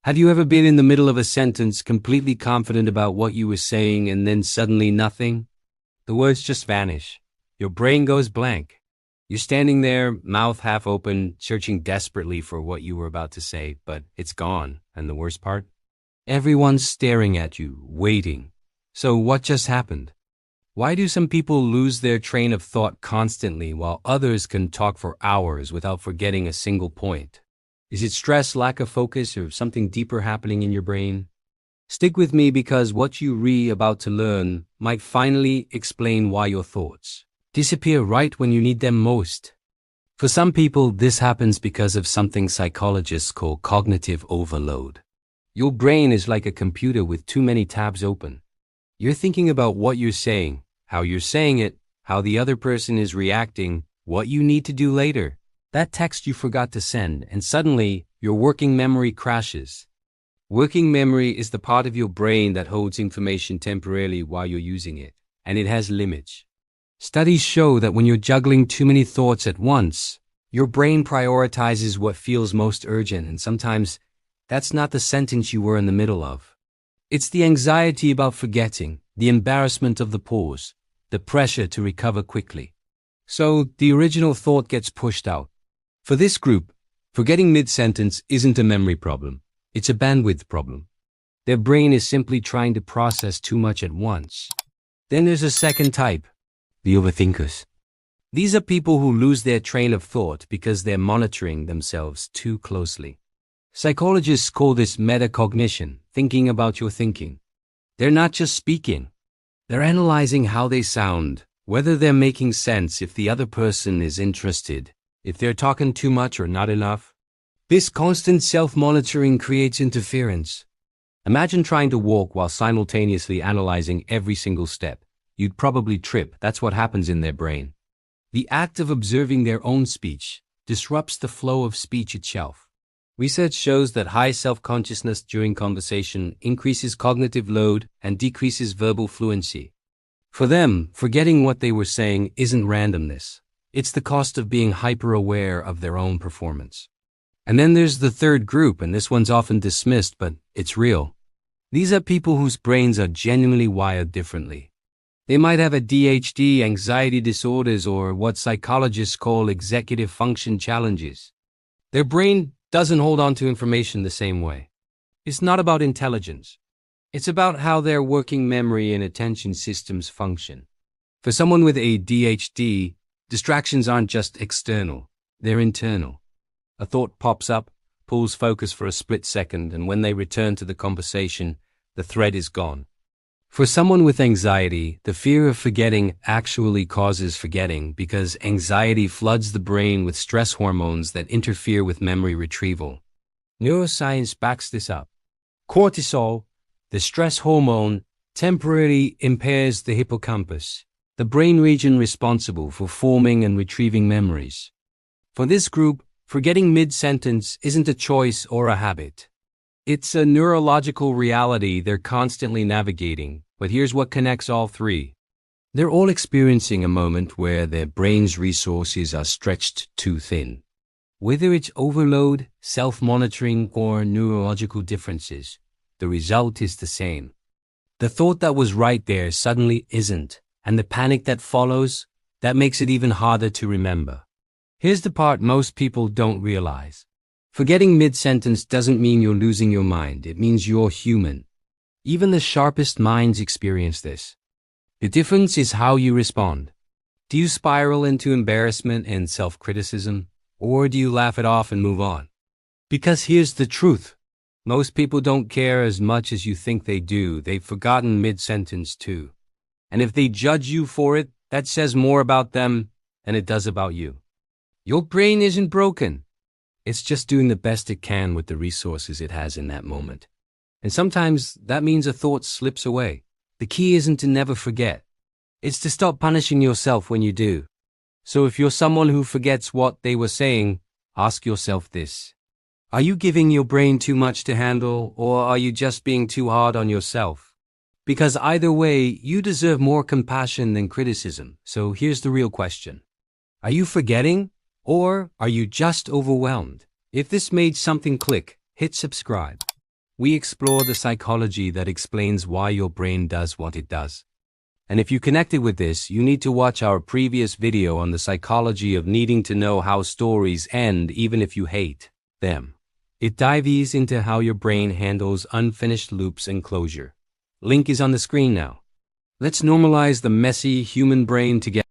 Have you ever been in the middle of a sentence, completely confident about what you were saying, and then suddenly nothing? The words just vanish. Your brain goes blank. You're standing there, mouth half open, searching desperately for what you were about to say, but it's gone. And the worst part? Everyone's staring at you, waiting. So what just happened? Why do some people lose their train of thought constantly while others can talk for hours without forgetting a single point? Is it stress, lack of focus, or something deeper happening in your brain? Stick with me because what you're about to learn might finally explain why your thoughts disappear right when you need them most. For some people, this happens because of something psychologists call cognitive overload. Your brain is like a computer with too many tabs open. You're thinking about what you're saying, how you're saying it, how the other person is reacting, what you need to do later, that text you forgot to send, and suddenly your working memory crashes. Working memory is the part of your brain that holds information temporarily while you're using it, and it has limits. Studies show that when you're juggling too many thoughts at once, your brain prioritizes what feels most urgent, and sometimes that's not the sentence you were in the middle of. It's the anxiety about forgetting, the embarrassment of the pause, the pressure to recover quickly. So the original thought gets pushed out. For this group, forgetting mid-sentence isn't a memory problem. It's a bandwidth problem. Their brain is simply trying to process too much at once. Then there's a second type, the overthinkers. These are people who lose their train of thought because they're monitoring themselves too closely. Psychologists call this metacognition, thinking about your thinking. They're not just speaking. They're analyzing how they sound, whether they're making sense, if the other person is interested, if they're talking too much or not enough. This constant self-monitoring creates interference. Imagine trying to walk while simultaneously analyzing every single step. You'd probably trip. That's what happens in their brain. The act of observing their own speech disrupts the flow of speech itself. Research shows that high self-consciousness during conversation increases cognitive load and decreases verbal fluency. For them, forgetting what they were saying isn't randomness. It's the cost of being hyper-aware of their own performance. And then there's the third group, and this one's often dismissed, but it's real. These are people whose brains are genuinely wired differently. They might have ADHD, anxiety disorders, or what psychologists call executive function challenges. Their brain doesn't hold on to information the same way. It's not about intelligence. It's about how their working memory and attention systems function. For someone with ADHD, distractions aren't just external, they're internal. A thought pops up, pulls focus for a split second, and when they return to the conversation, the thread is gone. For someone with anxiety, the fear of forgetting actually causes forgetting because anxiety floods the brain with stress hormones that interfere with memory retrieval. Neuroscience backs this up. Cortisol, the stress hormone, temporarily impairs the hippocampus, the brain region responsible for forming and retrieving memories. For this group, forgetting mid-sentence isn't a choice or a habit. It's a neurological reality they're constantly navigating, but here's what connects all three. They're all experiencing a moment where their brain's resources are stretched too thin. Whether it's overload, self-monitoring, or neurological differences, the result is the same. The thought that was right there suddenly isn't, and the panic that follows, that makes it even harder to remember. Here's the part most people don't realize. Forgetting mid-sentence doesn't mean you're losing your mind. It means you're human. Even the sharpest minds experience this. The difference is how you respond. Do you spiral into embarrassment and self-criticism, or do you laugh it off and move on? Because here's the truth. Most people don't care as much as you think they do. They've forgotten mid-sentence too. And if they judge you for it, that says more about them than it does about you. Your brain isn't broken. It's just doing the best it can with the resources it has in that moment. And sometimes that means a thought slips away. The key isn't to never forget. It's to stop punishing yourself when you do. So if you're someone who forgets what they were saying, ask yourself this. Are you giving your brain too much to handle, or are you just being too hard on yourself? Because either way, you deserve more compassion than criticism. So here's the real question. Are you forgetting? Or are you just overwhelmed? If this made something click, hit subscribe. We explore the psychology that explains why your brain does what it does. And if you connected with this, you need to watch our previous video on the psychology of needing to know how stories end even if you hate them. It dives into how your brain handles unfinished loops and closure. Link is on the screen now. Let's normalize the messy human brain together.